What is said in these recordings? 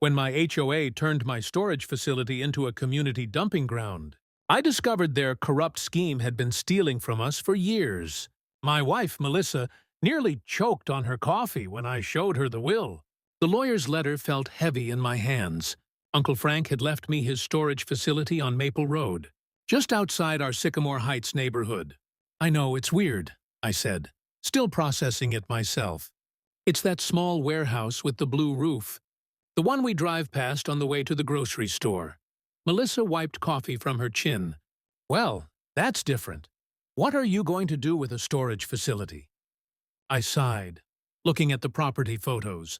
when my HOA turned my storage facility into a community dumping ground. I discovered their corrupt scheme had been stealing from us for years. My wife, Melissa, nearly choked on her coffee when I showed her the will. The lawyer's letter felt heavy in my hands. Uncle Frank had left me his storage facility on Maple Road, just outside our Sycamore Heights neighborhood. "I know, it's weird," I said, still processing it myself. "It's that small warehouse with the blue roof, the one we drive past on the way to the grocery store." Melissa wiped coffee from her chin. "Well, that's different. What are you going to do with a storage facility?" I sighed, looking at the property photos.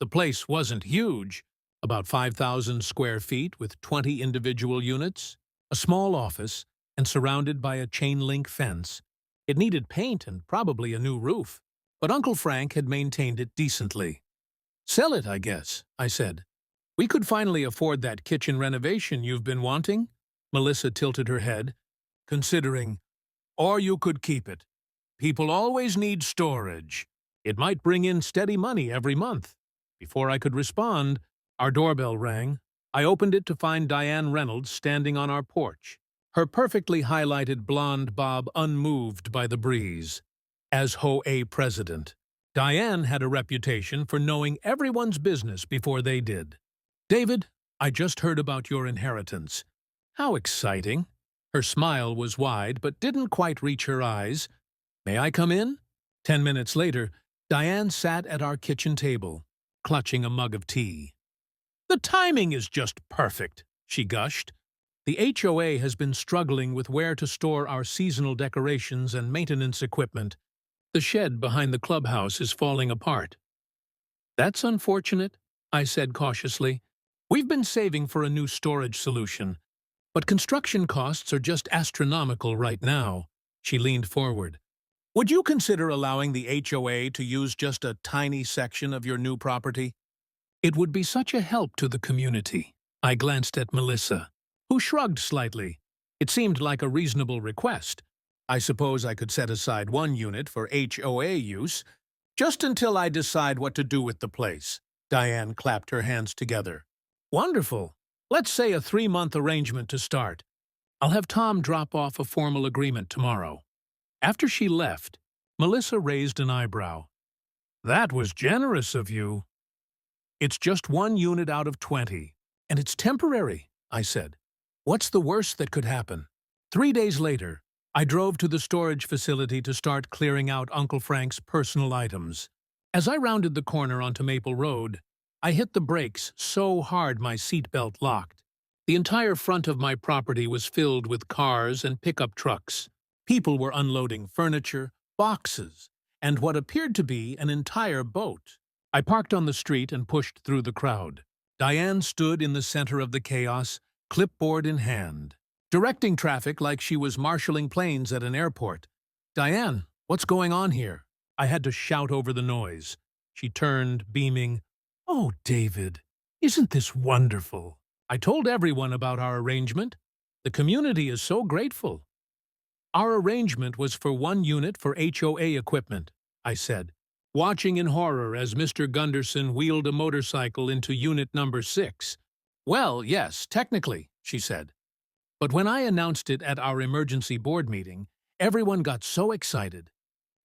The place wasn't huge, about 5,000 square feet with 20 individual units, a small office, and surrounded by a chain-link fence. It needed paint and probably a new roof, but Uncle Frank had maintained it decently. "Sell it, I guess," I said. "We could finally afford that kitchen renovation you've been wanting." Melissa tilted her head, considering. "Or you could keep it. People always need storage. It might bring in steady money every month." Before I could respond, our doorbell rang. I opened it to find Diane Reynolds standing on our porch, her perfectly highlighted blonde bob unmoved by the breeze. As HOA president, Diane had a reputation for knowing everyone's business before they did. "David, I just heard about your inheritance." "How exciting." Her smile was wide but didn't quite reach her eyes. "May I come in?" 10 minutes later, Diane sat at our kitchen table, clutching a mug of tea. "The timing is just perfect," she gushed. "The HOA has been struggling with where to store our seasonal decorations and maintenance equipment. The shed behind the clubhouse is falling apart." "That's unfortunate," I said cautiously. "We've been saving for a new storage solution, but construction costs are just astronomical right now." She leaned forward. "Would you consider allowing the HOA to use just a tiny section of your new property?" "It would be such a help to the community." I glanced at Melissa, who shrugged slightly. It seemed like a reasonable request. "I suppose I could set aside one unit for HOA use, just until I decide what to do with the place." Diane clapped her hands together. "Wonderful. Let's say a 3-month arrangement to start. I'll have Tom drop off a formal agreement tomorrow." After she left, Melissa raised an eyebrow. "That was generous of you." "It's just 1 unit out of 20, and it's temporary," I said. "What's the worst that could happen?" 3 days later, I drove to the storage facility to start clearing out Uncle Frank's personal items. As I rounded the corner onto Maple Road, I hit the brakes so hard my seatbelt locked. The entire front of my property was filled with cars and pickup trucks. People were unloading furniture, boxes, and what appeared to be an entire boat. I parked on the street and pushed through the crowd. Diane stood in the center of the chaos, clipboard in hand, directing traffic like she was marshaling planes at an airport. "Diane, what's going on here?" I had to shout over the noise. She turned, beaming. "Oh, David, isn't this wonderful? I told everyone about our arrangement. The community is so grateful." "Our arrangement was for 1 unit for HOA equipment," I said, watching in horror as Mr. Gunderson wheeled a motorcycle into unit number 6. "Well, yes, technically," she said. "But when I announced it at our emergency board meeting, everyone got so excited.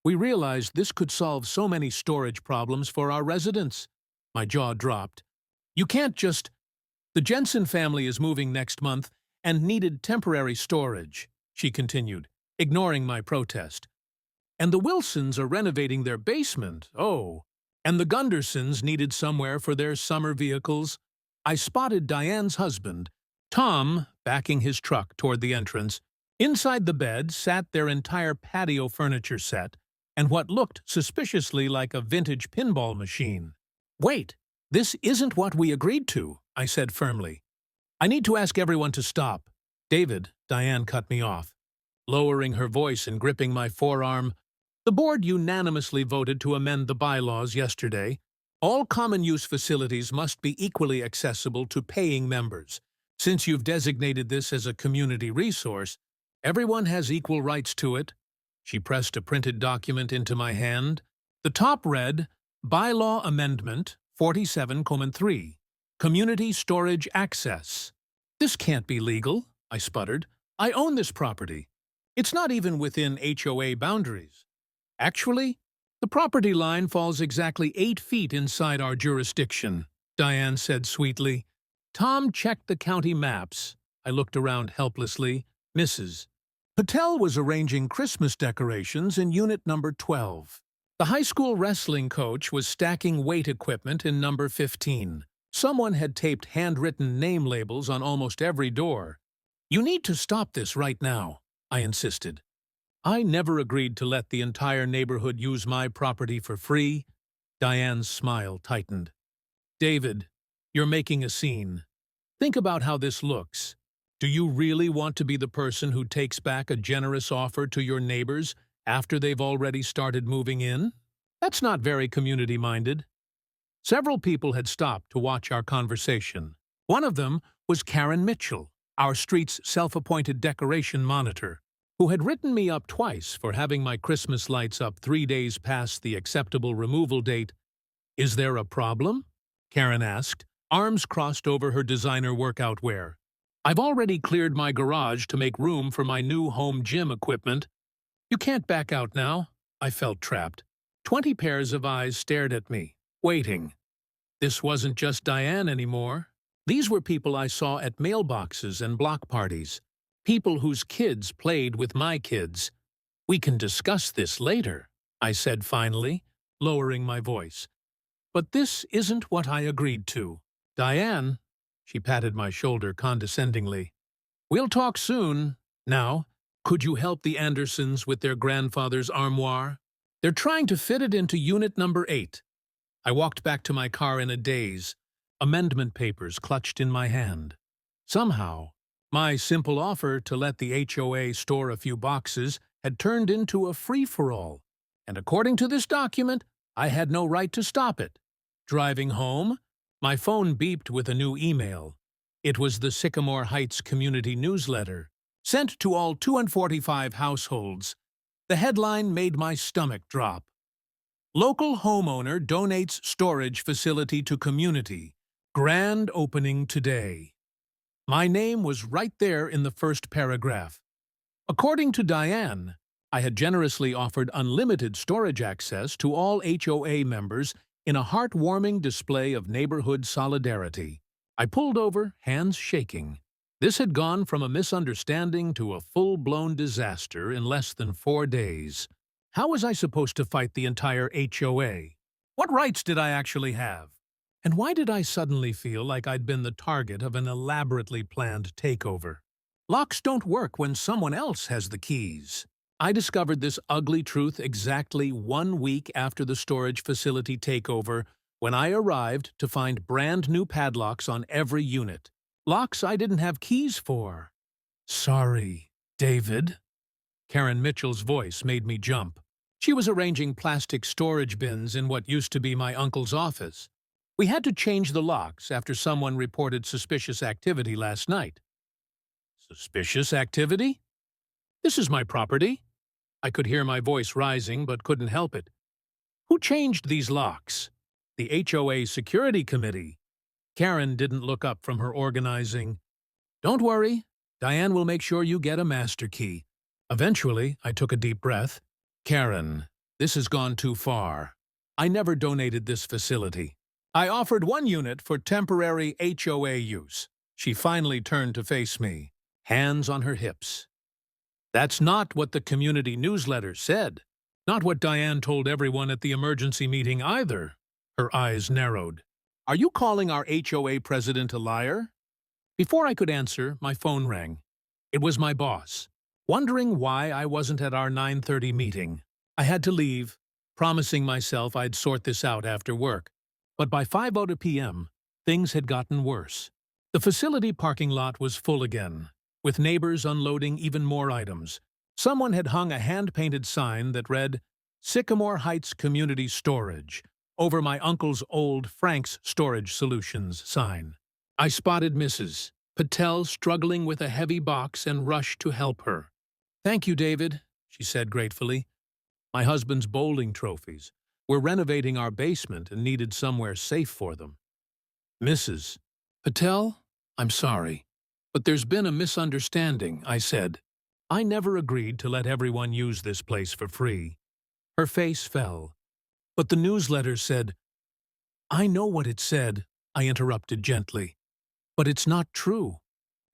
We realized this could solve so many storage problems for our residents." My jaw dropped. "You can't just—" "The Jensen family is moving next month and needed temporary storage," she continued, ignoring my protest. "And the Wilsons are renovating their basement, oh, and the Gundersons needed somewhere for their summer vehicles." I spotted Diane's husband, Tom, backing his truck toward the entrance. Inside the bed sat their entire patio furniture set and what looked suspiciously like a vintage pinball machine. "Wait, this isn't what we agreed to," I said firmly. "I need to ask everyone to stop." "David," Diane cut me off, lowering her voice and gripping my forearm. "The board unanimously voted to amend the bylaws yesterday. All common-use facilities must be equally accessible to paying members. Since you've designated this as a community resource, everyone has equal rights to it." She pressed a printed document into my hand. The top read, "Bylaw Amendment 47:3. Community storage access. This can't be legal, I sputtered. I own this property. It's not even within HOA boundaries. Actually, the property line falls exactly 8 feet inside our jurisdiction, Diane said sweetly. Tom checked the county maps. I looked around helplessly. Mrs. Patel was arranging Christmas decorations in unit number 12. The high school wrestling coach was stacking weight equipment in number 15. Someone had taped handwritten name labels on almost every door. You need to stop this right now, I insisted. I never agreed to let the entire neighborhood use my property for free. Diane's smile tightened. David, you're making a scene. Think about how this looks. Do you really want to be the person who takes back a generous offer to your neighbors after they've already started moving in? That's not very community-minded. Several people had stopped to watch our conversation. One of them was Karen Mitchell, our street's self-appointed decoration monitor, who had written me up twice for having my Christmas lights up 3 days past the acceptable removal date. Is there a problem? Karen asked, arms crossed over her designer workout wear. I've already cleared my garage to make room for my new home gym equipment. You can't back out now. I felt trapped. 20 pairs of eyes stared at me, waiting. This wasn't just Diane anymore. These were people I saw at mailboxes and block parties. People whose kids played with my kids. We can discuss this later, I said finally, lowering my voice. But this isn't what I agreed to. Diane, she patted my shoulder condescendingly. We'll talk soon. Now, could you help the Andersons with their grandfather's armoire? They're trying to fit it into unit number 8. I walked back to my car in a daze, amendment papers clutched in my hand. Somehow, my simple offer to let the HOA store a few boxes had turned into a free-for-all, and according to this document, I had no right to stop it. Driving home, my phone beeped with a new email. It was the Sycamore Heights community newsletter, sent to all 245 households. The headline made my stomach drop. Local homeowner donates storage facility to community. Grand opening today. My name was right there in the first paragraph. According to Diane, I had generously offered unlimited storage access to all HOA members in a heartwarming display of neighborhood solidarity. I pulled over, hands shaking. This had gone from a misunderstanding to a full-blown disaster in less than 4 days. How was I supposed to fight the entire HOA? What rights did I actually have? And why did I suddenly feel like I'd been the target of an elaborately planned takeover? Locks don't work when someone else has the keys. I discovered this ugly truth exactly 1 week after the storage facility takeover, when I arrived to find brand new padlocks on every unit. Locks I didn't have keys for. Sorry, David. Karen Mitchell's voice made me jump. She was arranging plastic storage bins in what used to be my uncle's office. We had to change the locks after someone reported suspicious activity last night. Suspicious activity? This is my property. I could hear my voice rising but couldn't help it. Who changed these locks? The HOA Security Committee. Karen didn't look up from her organizing. Don't worry, Diane will make sure you get a master key. Eventually, I took a deep breath. Karen, this has gone too far. I never donated this facility. I offered 1 unit for temporary HOA use. She finally turned to face me, hands on her hips. That's not what the community newsletter said. Not what Diane told everyone at the emergency meeting either. Her eyes narrowed. Are you calling our HOA president a liar? Before I could answer, my phone rang. It was my boss, wondering why I wasn't at our 9:30 meeting. I had to leave, promising myself I'd sort this out after work. But by 5:00 p.m., things had gotten worse. The facility parking lot was full again, with neighbors unloading even more items. Someone had hung a hand-painted sign that read, Sycamore Heights Community Storage, over my uncle's old Frank's Storage Solutions sign. I spotted Mrs. Patel struggling with a heavy box and rushed to help her. Thank you, David, she said gratefully. My husband's bowling trophies. We're renovating our basement and needed somewhere safe for them. Mrs. Patel, I'm sorry, but there's been a misunderstanding, I said. I never agreed to let everyone use this place for free. Her face fell. But the newsletter said, I know what it said, I interrupted gently. But it's not true.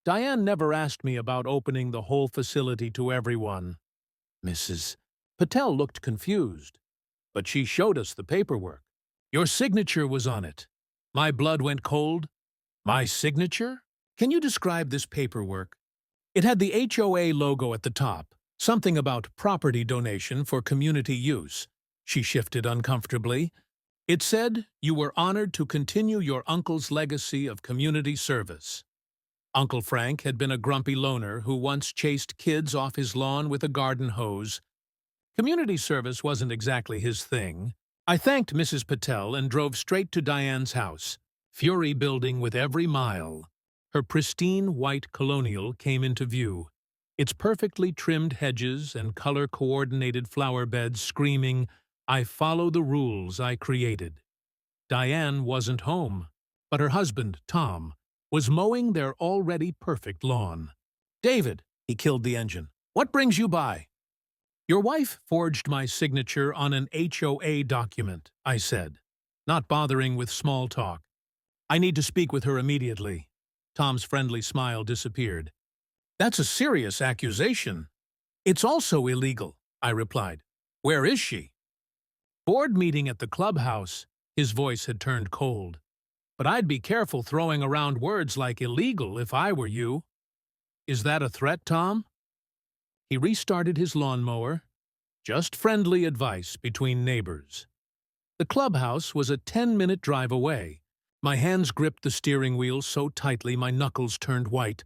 Diane never asked me about opening the whole facility to everyone. Mrs. Patel looked confused, but she showed us the paperwork. Your signature was on it. My blood went cold. My signature? Can you describe this paperwork? It had the HOA logo at the top, something about property donation for community use. She shifted uncomfortably. It said you were honored to continue your uncle's legacy of community service. Uncle Frank had been a grumpy loner who once chased kids off his lawn with a garden hose. Community service wasn't exactly his thing. I thanked Mrs. Patel and drove straight to Diane's house, fury building with every mile. Her pristine white colonial came into view, its perfectly trimmed hedges and color-coordinated flower beds screaming, I follow the rules I created. Diane wasn't home, but her husband, Tom, was mowing their already perfect lawn. David, he killed the engine. What brings you by? Your wife forged my signature on an HOA document, I said, not bothering with small talk. I need to speak with her immediately. Tom's friendly smile disappeared. That's a serious accusation. It's also illegal, I replied. Where is she? Board meeting at the clubhouse. His voice had turned cold. But I'd be careful throwing around words like illegal if I were you. Is that a threat, Tom? He restarted his lawnmower. Just friendly advice between neighbors. The clubhouse was a 10-minute drive away. My hands gripped the steering wheel so tightly my knuckles turned white.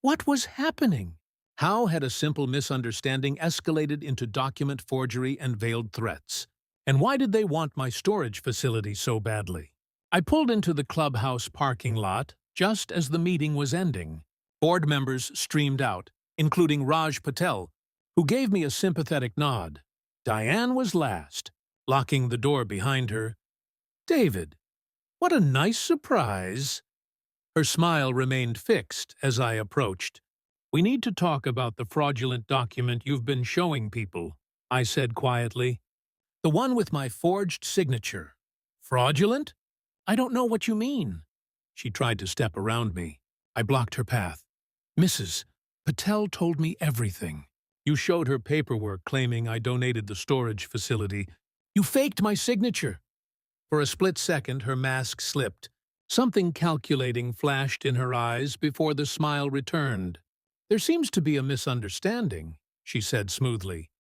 What was happening? How had a simple misunderstanding escalated into document forgery and veiled threats? And why did they want my storage facility so badly? I pulled into the clubhouse parking lot just as the meeting was ending. Board members streamed out, including Raj Patel, who gave me a sympathetic nod. Diane was last, locking the door behind her. David, what a nice surprise. Her smile remained fixed as I approached. We need to talk about the fraudulent document you've been showing people, I said quietly. The one with my forged signature. Fraudulent? I don't know what you mean. She tried to step around me. I blocked her path. Mrs. Patel told me everything. You showed her paperwork claiming I donated the storage facility. You faked my signature. For a split second, her mask slipped. Something calculating flashed in her eyes before the smile returned. There seems to be a misunderstanding, she said smoothly.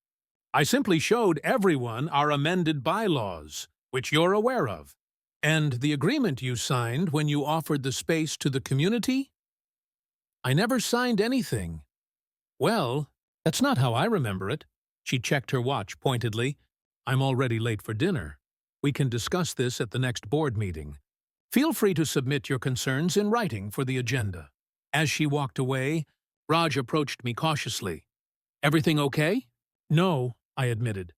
I simply showed everyone our amended bylaws, which you're aware of. And the agreement you signed when you offered the space to the community? I never signed anything. Well, that's not how I remember it. She checked her watch pointedly. I'm already late for dinner. We can discuss this at the next board meeting. Feel free to submit your concerns in writing for the agenda. As she walked away, Raj approached me cautiously. Everything okay? No, I admitted.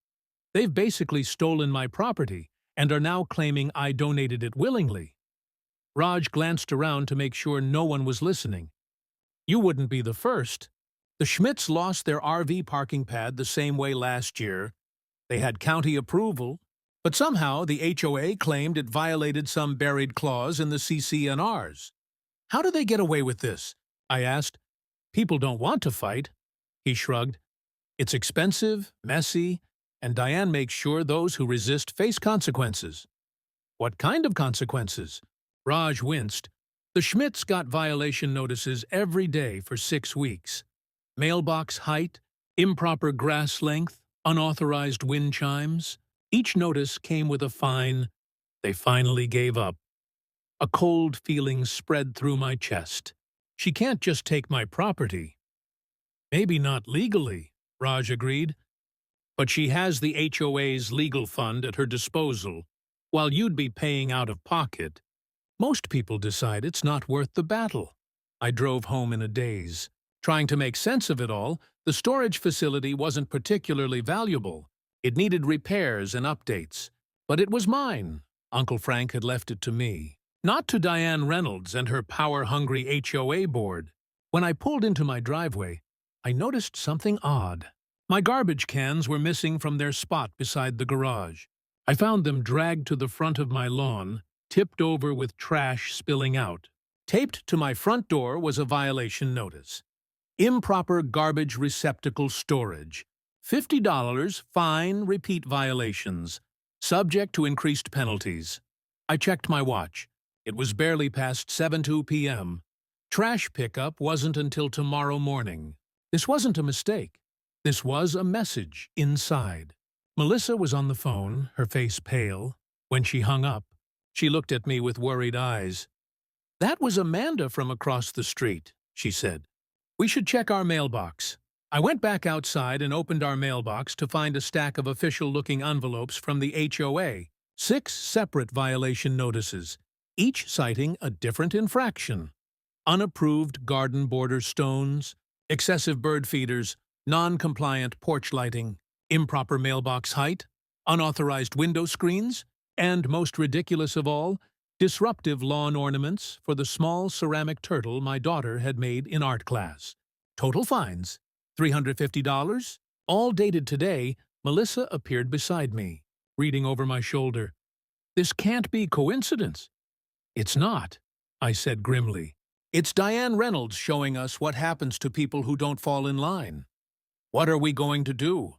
They've basically stolen my property and are now claiming I donated it willingly. Raj glanced around to make sure no one was listening. You wouldn't be the first. The Schmidts lost their RV parking pad the same way last year. They had county approval, but somehow the HOA claimed it violated some buried clause in the CC&Rs. How do they get away with this? I asked. People don't want to fight. He shrugged. It's expensive, messy, and Diane makes sure those who resist face consequences. What kind of consequences? Raj winced. The Schmidts got violation notices every day for 6 weeks. Mailbox height, improper grass length, unauthorized wind chimes. Each notice came with a fine. They finally gave up. A cold feeling spread through my chest. She can't just take my property. Maybe not legally, Raj agreed. But she has the HOA's legal fund at her disposal, while you'd be paying out of pocket. Most people decide it's not worth the battle. I drove home in a daze. Trying to make sense of it all, the storage facility wasn't particularly valuable. It needed repairs and updates. But it was mine. Uncle Frank had left it to me. Not to Diane Reynolds and her power-hungry HOA board. When I pulled into my driveway, I noticed something odd. My garbage cans were missing from their spot beside the garage. I found them dragged to the front of my lawn, tipped over with trash spilling out. Taped to my front door was a violation notice. Improper garbage receptacle storage. $50, fine, repeat violations. Subject to increased penalties. I checked my watch. It was barely past 7:02 p.m. Trash pickup wasn't until tomorrow morning. This wasn't a mistake. This was a message inside. Melissa was on the phone, her face pale. When she hung up, she looked at me with worried eyes. "That was Amanda from across the street," she said. "We should check our mailbox." I went back outside and opened our mailbox to find a stack of official-looking envelopes from the HOA. 6 separate violation notices, each citing a different infraction. Unapproved garden border stones, excessive bird feeders, non-compliant porch lighting, improper mailbox height, unauthorized window screens, and, most ridiculous of all, disruptive lawn ornaments for the small ceramic turtle my daughter had made in art class. Total fines, $350. All dated today. Melissa appeared beside me, reading over my shoulder. "This can't be coincidence." "It's not," I said grimly. "It's Diane Reynolds showing us what happens to people who don't fall in line." "What are we going to do?"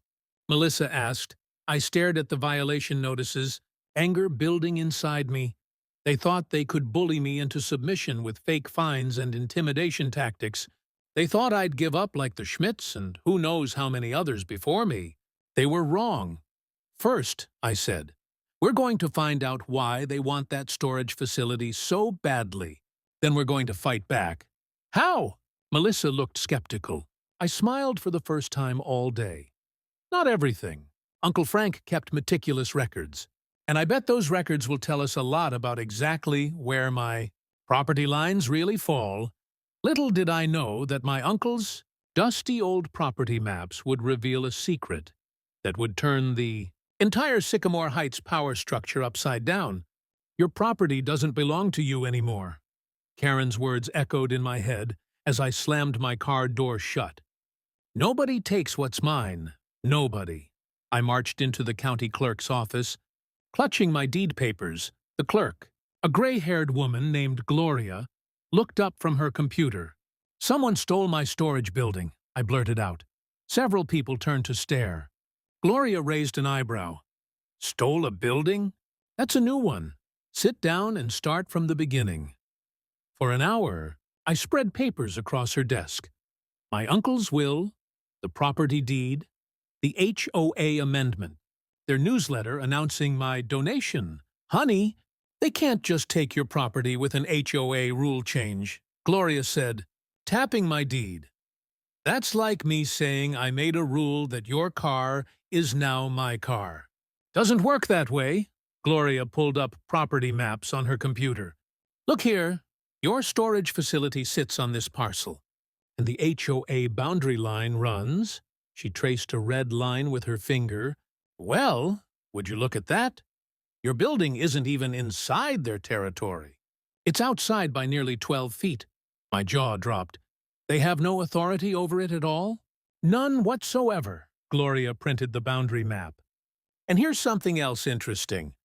Melissa asked. I stared at the violation notices, anger building inside me. They thought they could bully me into submission with fake fines and intimidation tactics. They thought I'd give up like the Schmidts and who knows how many others before me. They were wrong. "First," I said, "we're going to find out why they want that storage facility so badly. Then we're going to fight back." "How?" Melissa looked skeptical. I smiled for the first time all day. "Not everything. Uncle Frank kept meticulous records. And I bet those records will tell us a lot about exactly where my property lines really fall." Little did I know that my uncle's dusty old property maps would reveal a secret that would turn the entire Sycamore Heights power structure upside down. "Your property doesn't belong to you anymore." Karen's words echoed in my head as I slammed my car door shut. "Nobody takes what's mine. Nobody." I marched into the county clerk's office. Clutching my deed papers, the clerk, a gray-haired woman named Gloria, looked up from her computer. "Someone stole my storage building," I blurted out. Several people turned to stare. Gloria raised an eyebrow. "Stole a building? That's a new one. Sit down and start from the beginning." For an hour, I spread papers across her desk. My uncle's will, the property deed, the HOA amendment, their newsletter announcing my donation. "Honey, they can't just take your property with an HOA rule change," Gloria said, tapping my deed. "That's like me saying I made a rule that your car is now my car. Doesn't work that way." Gloria pulled up property maps on her computer. "Look here, your storage facility sits on this parcel, and the HOA boundary line runs." She traced a red line with her finger. "Well, would you look at that? Your building isn't even inside their territory. It's outside by nearly 12 feet. My jaw dropped. "They have no authority over it at all?" "None whatsoever." Gloria printed the boundary map. "And here's something else interesting.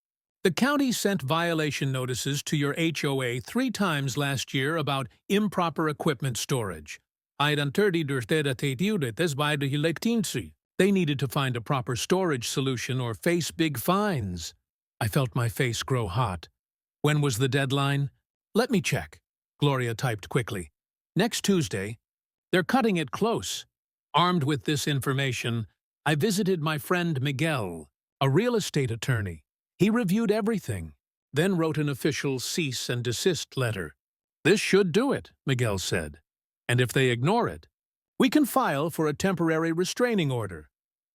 The county sent violation notices to your HOA 3 times last year about improper equipment storage. They needed to find a proper storage solution or face big fines." I felt my face grow hot. "When was the deadline?" "Let me check." Gloria typed quickly. "Next Tuesday." They're cutting it close. Armed with this information, I visited my friend Miguel, a real estate attorney. He reviewed everything, then wrote an official cease and desist letter. "This should do it," Miguel said. "And if they ignore it, we can file for a temporary restraining order."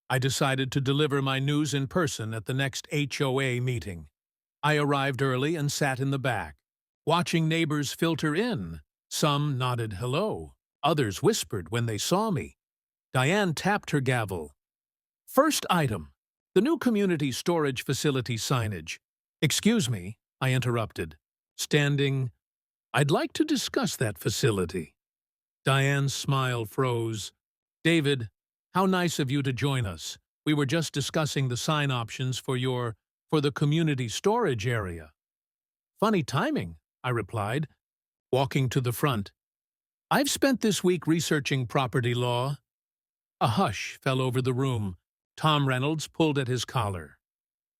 I decided to deliver my news in person at the next HOA meeting. I arrived early and sat in the back, watching neighbors filter in. Some nodded hello. Others whispered when they saw me. Diane tapped her gavel. "First item, the new community storage facility signage." "Excuse me," I interrupted. standing, "I'd like to discuss that facility." Diane's smile froze. "David, how nice of you to join us. We were just discussing the sign options for the community storage area." "Funny timing," I replied, walking to the front. "I've spent this week researching property law." A hush fell over the room. Tom Reynolds pulled at his collar.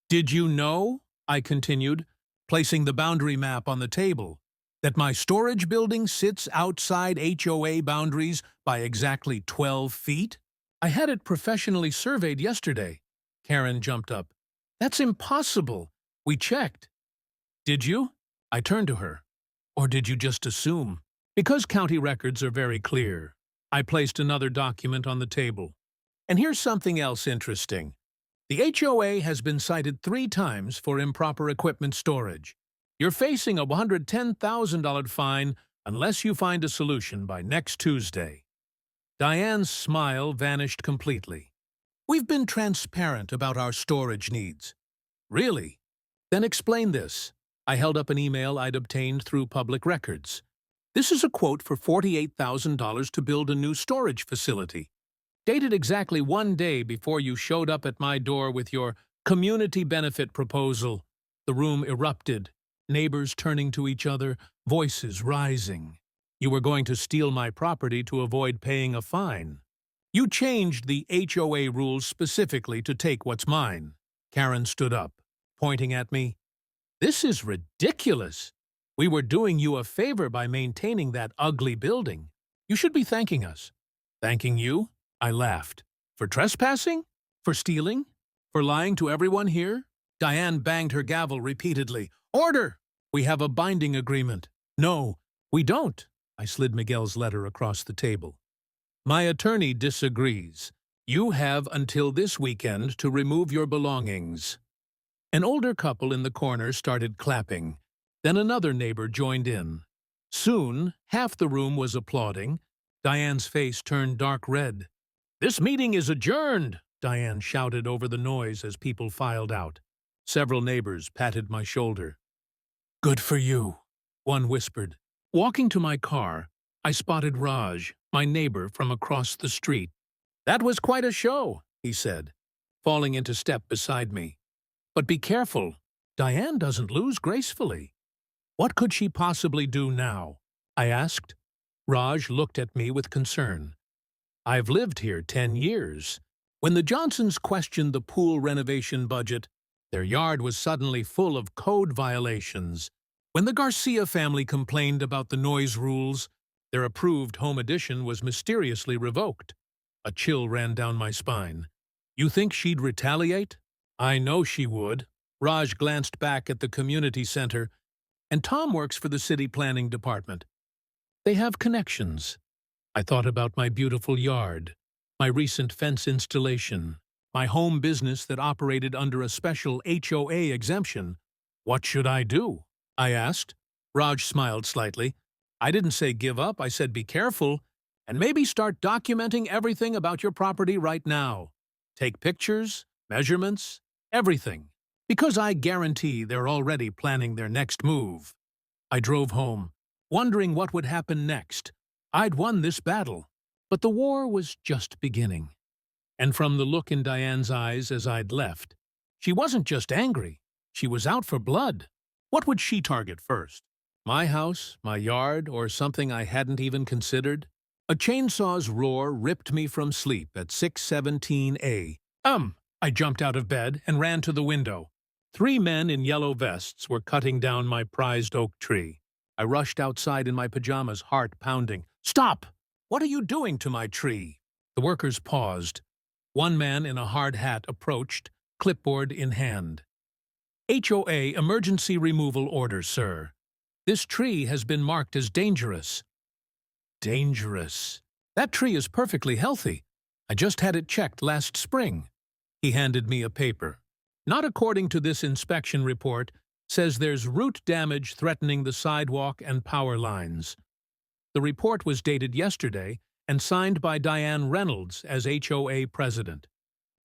"Did you know," I continued, placing the boundary map on the table, "that my storage building sits outside HOA boundaries by exactly 12 feet? I had it professionally surveyed yesterday." Karen jumped up. "That's impossible. We checked." "Did you?" I turned to her. "Or did you just assume?" "Because county records are very clear." I placed another document on the table. "And here's something else interesting. The HOA has been cited 3 times for improper equipment storage. You're facing a $110,000 fine unless you find a solution by next Tuesday." Diane's smile vanished completely. "We've been transparent about our storage needs." "Really? Then explain this." I held up an email I'd obtained through public records. "This is a quote for $48,000 to build a new storage facility. Dated exactly 1 day before you showed up at my door with your community benefit proposal." The room erupted, neighbors turning to each other, voices rising. "You were going to steal my property to avoid paying a fine. You changed the HOA rules specifically to take what's mine." Karen stood up, pointing at me. "This is ridiculous. We were doing you a favor by maintaining that ugly building. You should be thanking us." "Thanking you?" I laughed. "For trespassing? For stealing? For lying to everyone here?" Diane banged her gavel repeatedly. "Order! We have a binding agreement." "No, we don't." I slid Miguel's letter across the table. "My attorney disagrees. You have until this weekend to remove your belongings." An older couple in the corner started clapping. Then another neighbor joined in. Soon, half the room was applauding. Diane's face turned dark red. "This meeting is adjourned," Diane shouted over the noise as people filed out. Several neighbors patted my shoulder. "Good for you," one whispered. Walking to my car, I spotted Raj, my neighbor from across the street. "That was quite a show," he said, falling into step beside me. "But be careful. Diane doesn't lose gracefully." "What could she possibly do now?" I asked. Raj looked at me with concern. "I've lived here 10 years. When the Johnsons questioned the pool renovation budget, their yard was suddenly full of code violations. When the Garcia family complained about the noise rules, their approved home addition was mysteriously revoked." A chill ran down my spine. "You think she'd retaliate?" "I know she would." Raj glanced back at the community center. "And Tom works for the city planning department. They have connections." I thought about my beautiful yard, my recent fence installation, my home business that operated under a special HOA exemption. "What should I do?" I asked. Raj smiled slightly. "I didn't say give up, I said be careful, and maybe start documenting everything about your property right now. Take pictures, measurements, everything. Because I guarantee they're already planning their next move." I drove home, wondering what would happen next. I'd won this battle, but the war was just beginning. And from the look in Diane's eyes as I'd left, she wasn't just angry, she was out for blood. What would she target first? My house, my yard, or something I hadn't even considered? A chainsaw's roar ripped me from sleep at 6:17 a.m. I jumped out of bed and ran to the window. 3 men in yellow vests were cutting down my prized oak tree. I rushed outside in my pajamas, heart pounding. "Stop! What are you doing to my tree?" The workers paused. One man in a hard hat approached, clipboard in hand. "HOA emergency removal order, sir. This tree has been marked as dangerous." Dangerous? That tree is perfectly healthy. I just had it checked last spring. He handed me a paper. "Not according to this inspection report. Says there's root damage threatening the sidewalk and power lines." The report was dated yesterday and signed by Diane Reynolds as HOA president.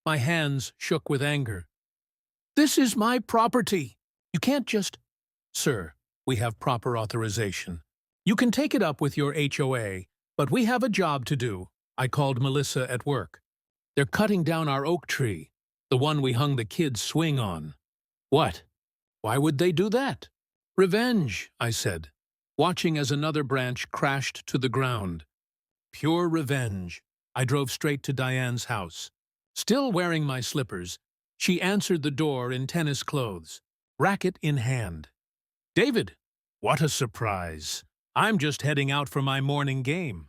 My hands shook with anger. "This is my property. You can't just—" "Sir, We have proper authorization. You can take it up with your HOA, but we have a job to do. I called Melissa at work. They're cutting down our oak tree, the one we hung the kids' swing on. What? Why would they do that? Revenge, I said, watching as another branch crashed to the ground. Pure revenge. I drove straight to Diane's house. Still wearing my slippers, she answered the door in tennis clothes, racket in hand. David, what a surprise. I'm just heading out for my morning game.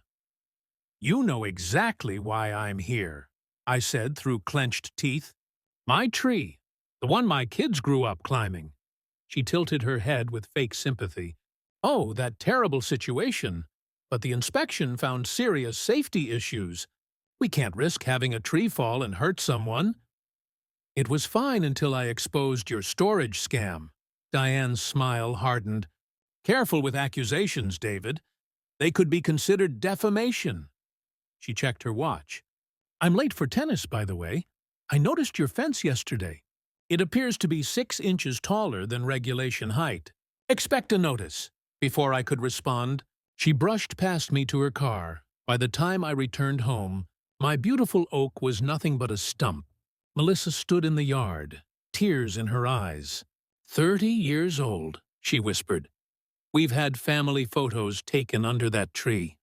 You know exactly why I'm here, I said through clenched teeth. My tree, the one my kids grew up climbing. She tilted her head with fake sympathy. Oh, that terrible situation. But the inspection found serious safety issues. We can't risk having a tree fall and hurt someone. It was fine until I exposed your storage scam. Diane's smile hardened. Careful with accusations, David. They could be considered defamation. She checked her watch. I'm late for tennis, by the way. I noticed your fence yesterday. It appears to be 6 inches taller than regulation height. Expect a notice. Before I could respond, she brushed past me to her car. By the time I returned home, my beautiful oak was nothing but a stump. Melissa stood in the yard, tears in her eyes. 30 years old, she whispered. We've had family photos taken under that tree.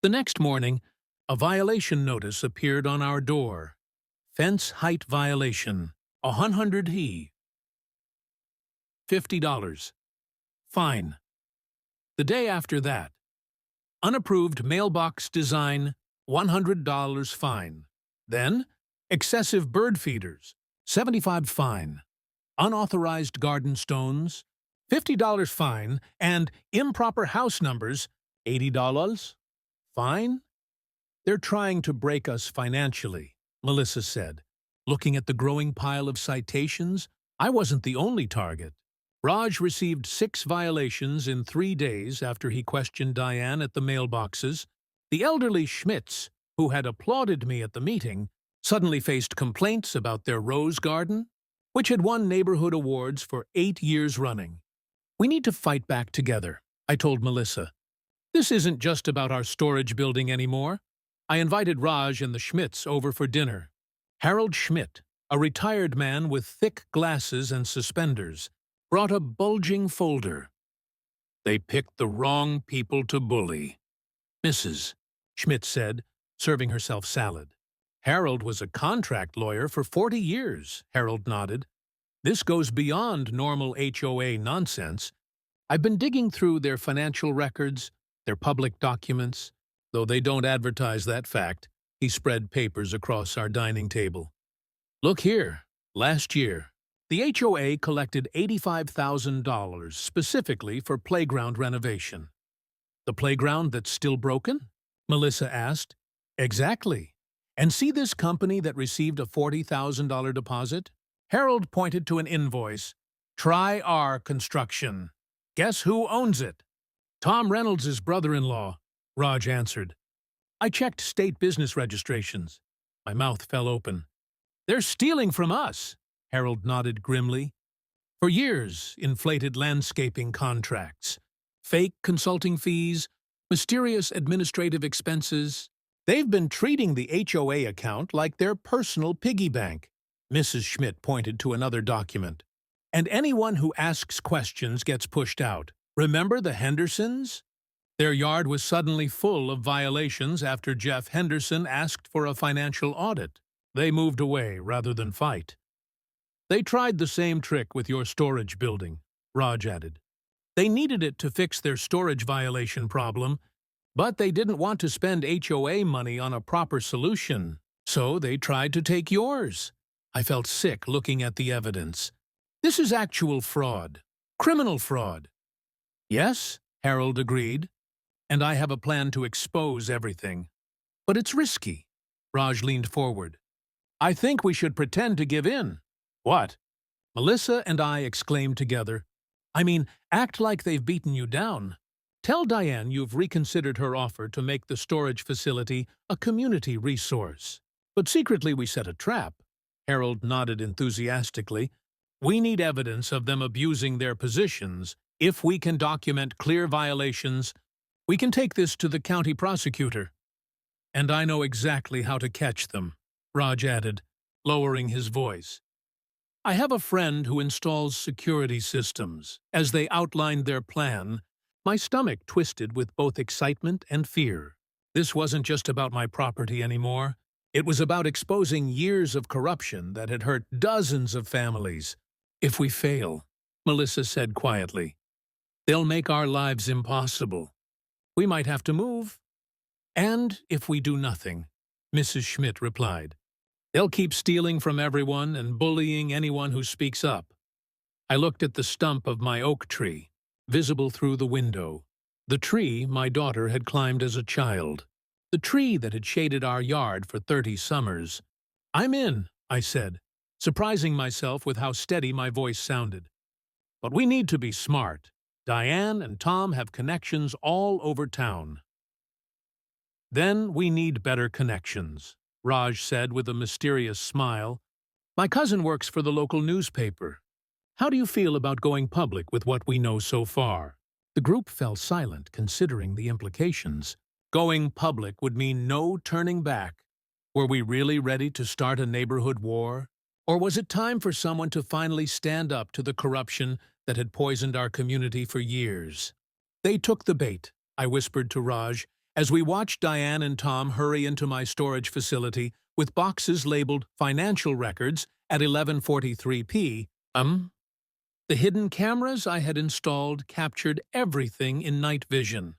The next morning, a violation notice appeared on our door. Fence height violation, 100 he. $50. Fine. The day after that, unapproved mailbox design, $100 fine. Then, excessive bird feeders, $75 fine. Unauthorized garden stones, $50 fine, and improper house numbers, $80 fine. They're trying to break us financially, Melissa said. Looking at the growing pile of citations, I wasn't the only target. Raj received 6 violations in 3 days after he questioned Diane at the mailboxes. The elderly Schmidts, who had applauded me at the meeting, suddenly faced complaints about their rose garden, which had won neighborhood awards for 8 years running. We need to fight back together, I told Melissa. This isn't just about our storage building anymore. I invited Raj and the Schmidts over for dinner. Harold Schmidt, a retired man with thick glasses and suspenders, brought a bulging folder. They picked the wrong people to bully. Mrs. Schmidt said, serving herself salad. Harold was a contract lawyer for 40 years, Harold nodded. This goes beyond normal HOA nonsense. I've been digging through their financial records, their public documents, though they don't advertise that fact. He spread papers across our dining table. Look here, last year, the HOA collected $85,000 specifically for playground renovation. The playground that's still broken? Melissa asked. Exactly. And see this company that received a $40,000 deposit? Harold pointed to an invoice. Try our construction. Guess who owns it? Tom Reynolds' brother-in-law, Raj answered. I checked state business registrations. My mouth fell open. They're stealing from us, Harold nodded grimly. For years, inflated landscaping contracts, fake consulting fees, mysterious administrative expenses. They've been treating the HOA account like their personal piggy bank. Mrs. Schmidt pointed to another document. And anyone who asks questions gets pushed out. Remember the Hendersons? Their yard was suddenly full of violations after Jeff Henderson asked for a financial audit. They moved away rather than fight. They tried the same trick with your storage building, Raj added. They needed it to fix their storage violation problem, but they didn't want to spend HOA money on a proper solution, so they tried to take yours. I felt sick looking at the evidence. This is actual fraud. Criminal fraud. Yes, Harold agreed. And I have a plan to expose everything. But it's risky. Raj leaned forward. I think we should pretend to give in. What? Melissa and I exclaimed together. I mean, act like they've beaten you down. Tell Diane you've reconsidered her offer to make the storage facility a community resource. But secretly we set a trap. Harold nodded enthusiastically. We need evidence of them abusing their positions If we can document clear violations, we can take this to the county prosecutor. And I know exactly how to catch them, Raj added, lowering his voice. I have a friend who installs security systems. As they outlined their plan, my stomach twisted with both excitement and fear. This wasn't just about my property anymore. It was about exposing years of corruption that had hurt dozens of families. If we fail, Melissa said quietly, they'll make our lives impossible. We might have to move. And if we do nothing, Mrs. Schmidt replied, they'll keep stealing from everyone and bullying anyone who speaks up. I looked at the stump of my oak tree, visible through the window. The tree my daughter had climbed as a child. The tree that had shaded our yard for 30 summers. I'm in, I said, surprising myself with how steady my voice sounded. But we need to be smart. Diane and Tom have connections all over town. Then we need better connections, Raj said with a mysterious smile. My cousin works for the local newspaper. How do you feel about going public with what we know so far? The group fell silent, considering the implications. Going public would mean no turning back. Were we really ready to start a neighborhood war? Or was it time for someone to finally stand up to the corruption that had poisoned our community for years? They took the bait, I whispered to Raj, as we watched Diane and Tom hurry into my storage facility with boxes labeled financial records at 11:43 p.m. The hidden cameras I had installed captured everything in night vision.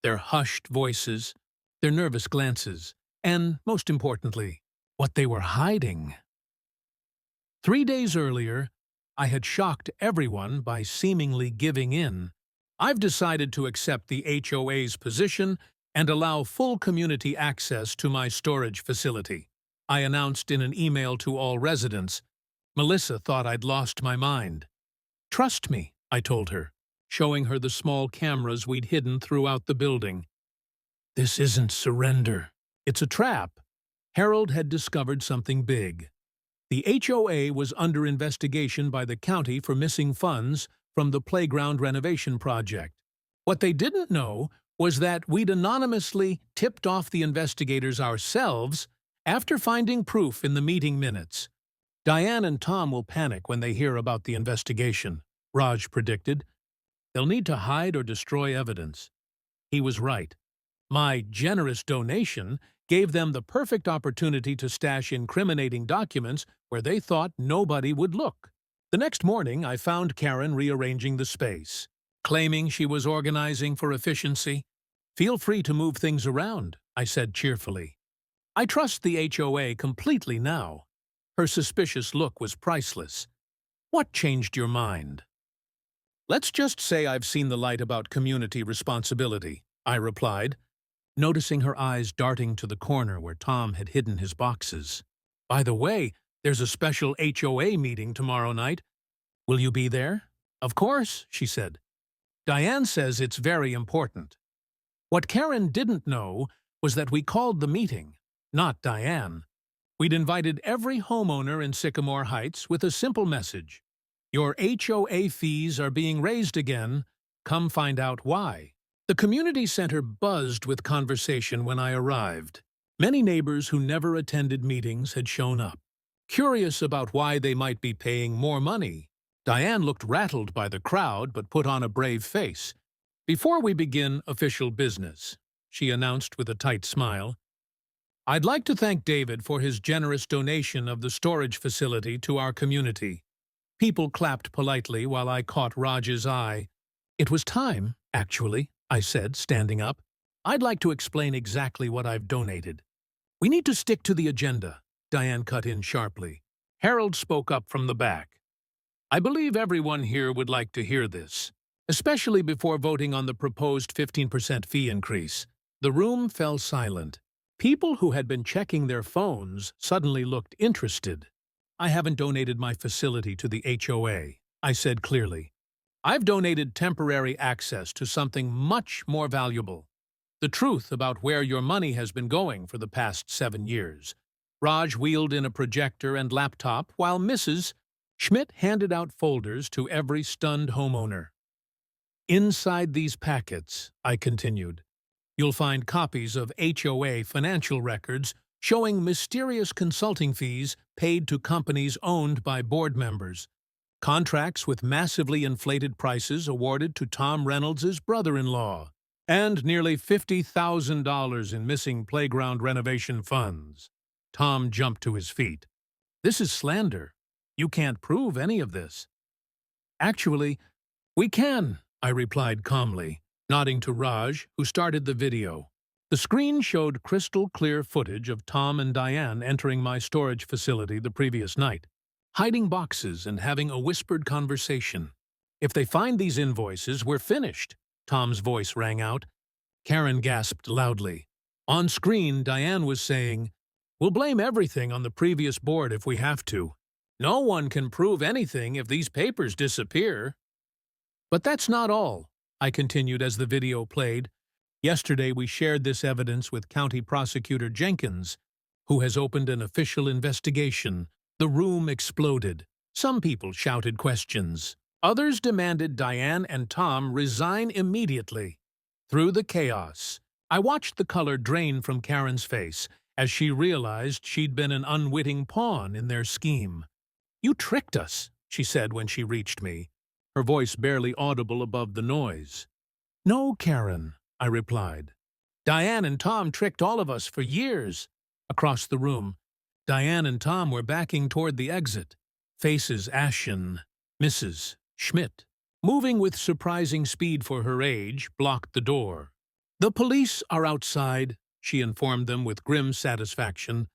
Their hushed voices, their nervous glances, and, most importantly, what they were hiding. 3 days earlier, I had shocked everyone by seemingly giving in. I've decided to accept the HOA's position and allow full community access to my storage facility, I announced in an email to all residents. Melissa thought I'd lost my mind. Trust me, I told her, showing her the small cameras we'd hidden throughout the building. This isn't surrender. It's a trap. Harold had discovered something big. The HOA was under investigation by the county for missing funds from the playground renovation project. What they didn't know was that we'd anonymously tipped off the investigators ourselves after finding proof in the meeting minutes. Diane and Tom will panic when they hear about the investigation, Raj predicted. They'll need to hide or destroy evidence. He was right. My generous donation gave them the perfect opportunity to stash incriminating documents where they thought nobody would look. The next morning, I found Karen rearranging the space, claiming she was organizing for efficiency. Feel free to move things around, I said cheerfully. I trust the HOA completely now. Her suspicious look was priceless. What changed your mind? Let's just say I've seen the light about community responsibility, I replied, noticing her eyes darting to the corner where Tom had hidden his boxes. By the way, there's a special HOA meeting tomorrow night. Will you be there? Of course, she said. Diane says it's very important. What Karen didn't know was that we called the meeting, not Diane. We'd invited every homeowner in Sycamore Heights with a simple message. Your HOA fees are being raised again. Come find out why. The community center buzzed with conversation when I arrived. Many neighbors who never attended meetings had shown up, curious about why they might be paying more money. Diane looked rattled by the crowd but put on a brave face. Before we begin official business, she announced with a tight smile, I'd like to thank David for his generous donation of the storage facility to our community. People clapped politely while I caught Raj's eye. It was time, actually, I said, standing up. I'd like to explain exactly what I've donated. We need to stick to the agenda, Diane cut in sharply. Harold spoke up from the back. I believe everyone here would like to hear this, especially before voting on the proposed 15% fee increase. The room fell silent. People who had been checking their phones suddenly looked interested. I haven't donated my facility to the HOA, I said clearly. I've donated temporary access to something much more valuable. The truth about where your money has been going for the past 7 years. Raj wheeled in a projector and laptop while Mrs. Schmidt handed out folders to every stunned homeowner. Inside these packets, I continued, you'll find copies of HOA financial records showing mysterious consulting fees paid to companies owned by board members, contracts with massively inflated prices awarded to Tom Reynolds' brother-in-law, and nearly $50,000 in missing playground renovation funds. Tom jumped to his feet. This is slander. You can't prove any of this. Actually, we can, I replied calmly, nodding to Raj, who started the video. The screen showed crystal-clear footage of Tom and Diane entering my storage facility the previous night, hiding boxes and having a whispered conversation. If they find these invoices, we're finished, Tom's voice rang out. Karen gasped loudly. On screen, Diane was saying, we'll blame everything on the previous board if we have to. No one can prove anything if these papers disappear. But that's not all, I continued as the video played. Yesterday we shared this evidence with County Prosecutor Jenkins, who has opened an official investigation. The room exploded. Some people shouted questions. Others demanded Diane and Tom resign immediately. Through the chaos, I watched the color drain from Karen's face as she realized she'd been an unwitting pawn in their scheme. You tricked us, she said when she reached me, her voice barely audible above the noise. No, Karen, I replied. Diane and Tom tricked all of us for years. Across the room, Diane and Tom were backing toward the exit, faces ashen. Mrs. Schmidt, moving with surprising speed for her age, blocked the door. The police are outside, she informed them with grim satisfaction.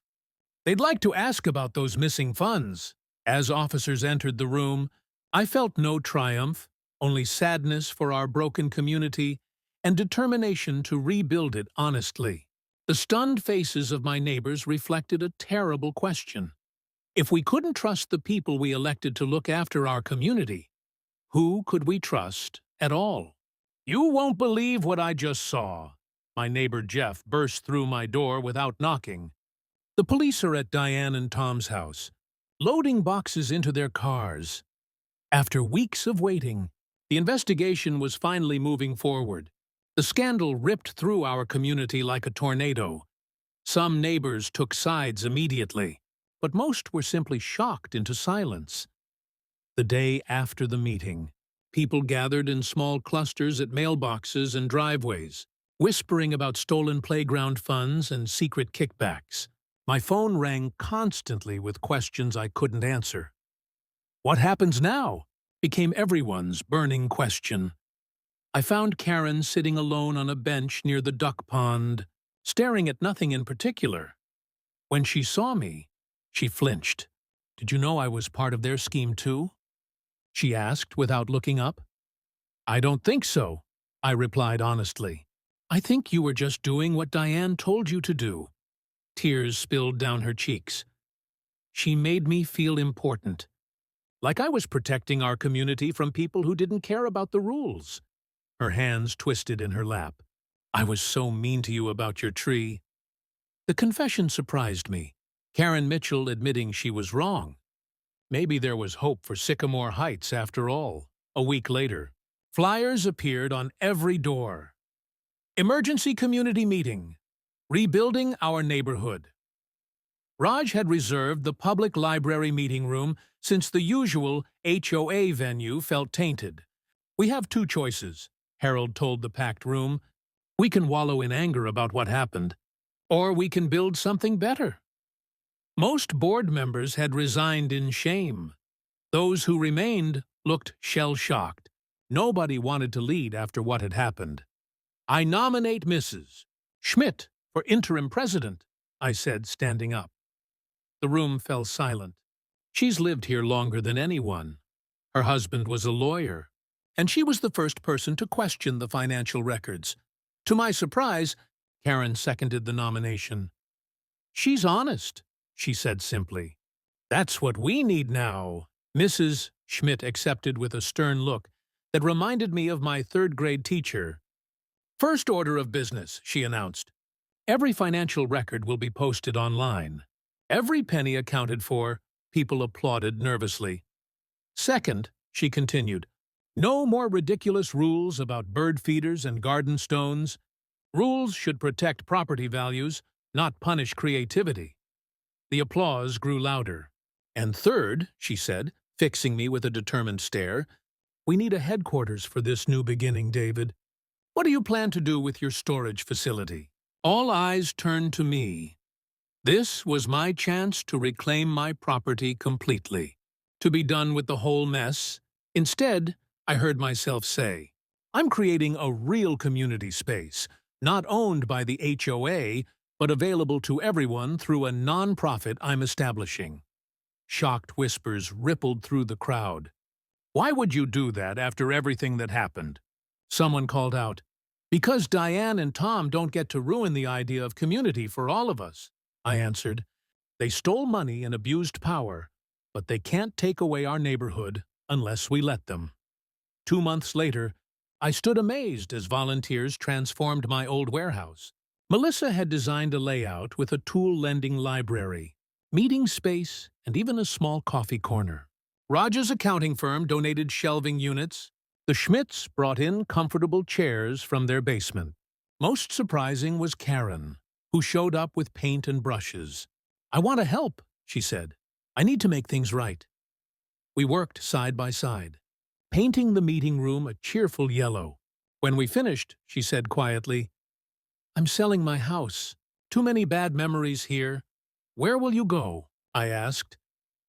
They'd like to ask about those missing funds. As officers entered the room, I felt no triumph, only sadness for our broken community and determination to rebuild it honestly. The stunned faces of my neighbors reflected a terrible question. If we couldn't trust the people we elected to look after our community, who could we trust at all? You won't believe what I just saw. My neighbor Jeff burst through my door without knocking. The police are at Diane and Tom's house, loading boxes into their cars. After weeks of waiting, the investigation was finally moving forward. The scandal ripped through our community like a tornado. Some neighbors took sides immediately, but most were simply shocked into silence. The day after the meeting, people gathered in small clusters at mailboxes and driveways, whispering about stolen playground funds and secret kickbacks. My phone rang constantly with questions I couldn't answer. What happens now? Became everyone's burning question. I found Karen sitting alone on a bench near the duck pond, staring at nothing in particular. When she saw me, she flinched. Did you know I was part of their scheme too? She asked without looking up. I don't think so, I replied honestly. I think you were just doing what Diane told you to do. Tears spilled down her cheeks. She made me feel important, like I was protecting our community from people who didn't care about the rules. Her hands twisted in her lap. I was so mean to you about your tree. The confession surprised me, Karen Mitchell admitting she was wrong. Maybe there was hope for Sycamore Heights after all. A week later, flyers appeared on every door. Emergency community meeting. Rebuilding our neighborhood. Raj had reserved the public library meeting room since the usual HOA venue felt tainted. We have two choices, Harold told the packed room. We can wallow in anger about what happened, or we can build something better. Most board members had resigned in shame. Those who remained looked shell-shocked. Nobody wanted to lead after what had happened. I nominate Mrs. Schmidt for interim president, I said, standing up. The room fell silent. She's lived here longer than anyone. Her husband was a lawyer, and she was the first person to question the financial records. To my surprise, Karen seconded the nomination. She's honest, she said simply. That's what we need now. Mrs. Schmidt accepted with a stern look that reminded me of my third-grade teacher. First order of business, she announced. Every financial record will be posted online. Every penny accounted for. People applauded nervously. Second, she continued, No more ridiculous rules about bird feeders and garden stones. Rules should protect property values, not punish creativity. The applause grew louder. And third, she said, fixing me with a determined stare, we need a headquarters for this new beginning, David. What do you plan to do with your storage facility? All eyes turned to me. This was my chance to reclaim my property completely, to be done with the whole mess. Instead, I heard myself say, I'm creating a real community space, not owned by the HOA, but available to everyone through a non-profit I'm establishing. Shocked whispers rippled through the crowd. Why would you do that after everything that happened? Someone called out, because Diane and Tom don't get to ruin the idea of community for all of us. I answered, they stole money and abused power, but they can't take away our neighborhood unless we let them. 2 months later, I stood amazed as volunteers transformed my old warehouse. Melissa had designed a layout with a tool-lending library, meeting space, and even a small coffee corner. Raj's accounting firm donated shelving units. The Schmidts brought in comfortable chairs from their basement. Most surprising was Karen, who showed up with paint and brushes. I want to help, she said. I need to make things right. We worked side by side, painting the meeting room a cheerful yellow. When we finished, she said quietly, I'm selling my house. Too many bad memories here. Where will you go? I asked.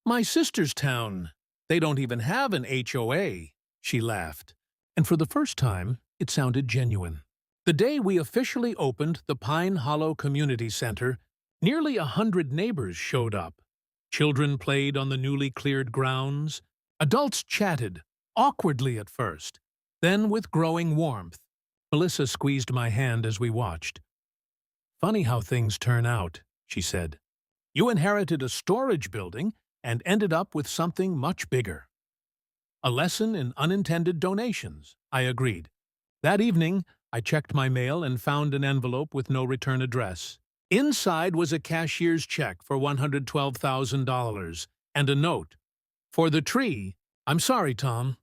My sister's town. They don't even have an HOA. She laughed, and for the first time, it sounded genuine. The day we officially opened the Pine Hollow Community Center, nearly 100 neighbors showed up. Children played on the newly cleared grounds. Adults chatted, awkwardly at first, then with growing warmth. Melissa squeezed my hand as we watched. Funny how things turn out, she said. You inherited a storage building and ended up with something much bigger. A lesson in unintended donations, I agreed. That evening, I checked my mail and found an envelope with no return address. Inside was a cashier's check for $112,000 and a note. For the tree, I'm sorry, Tom.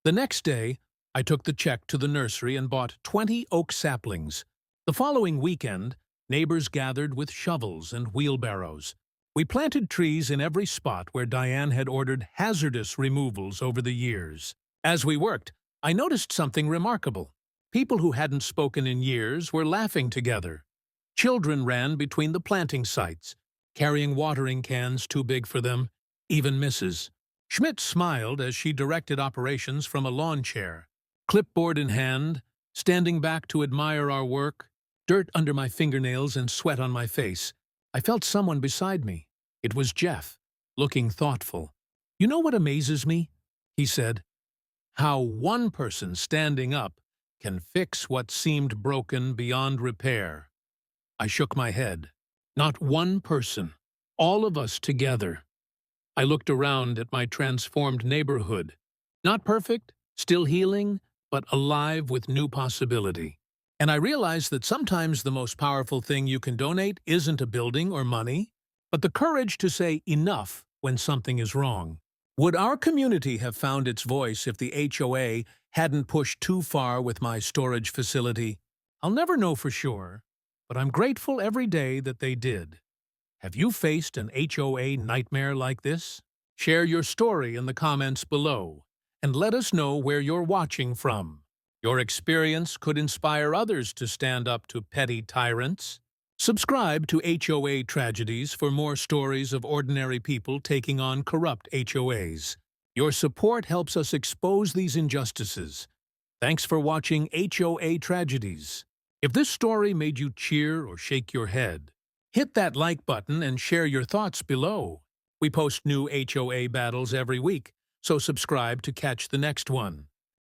The next day, I took the check to the nursery and bought 20 oak saplings. The following weekend, neighbors gathered with shovels and wheelbarrows. We planted trees in every spot where Diane had ordered hazardous removals over the years. As we worked, I noticed something remarkable. People who hadn't spoken in years were laughing together. Children ran between the planting sites, carrying watering cans too big for them, even Mrs. Schmidt smiled as she directed operations from a lawn chair. Clipboard in hand, standing back to admire our work, dirt under my fingernails and sweat on my face, I felt someone beside me. It was Jeff, looking thoughtful. You know what amazes me? He said. How one person standing up can fix what seemed broken beyond repair. I shook my head. Not one person. All of us together. I looked around at my transformed neighborhood. Not perfect, still healing, but alive with new possibility. And I realized that sometimes the most powerful thing you can donate isn't a building or money, but the courage to say enough when something is wrong. Would our community have found its voice if the HOA hadn't pushed too far with my storage facility? I'll never know for sure, but I'm grateful every day that they did. Have you faced an HOA nightmare like this? Share your story in the comments below, and let us know where you're watching from. Your experience could inspire others to stand up to petty tyrants. Subscribe to HOA Tragedies for more stories of ordinary people taking on corrupt HOAs. Your support helps us expose these injustices. Thanks for watching HOA Tragedies. If this story made you cheer or shake your head, hit that like button and share your thoughts below. We post new HOA battles every week, so subscribe to catch the next one.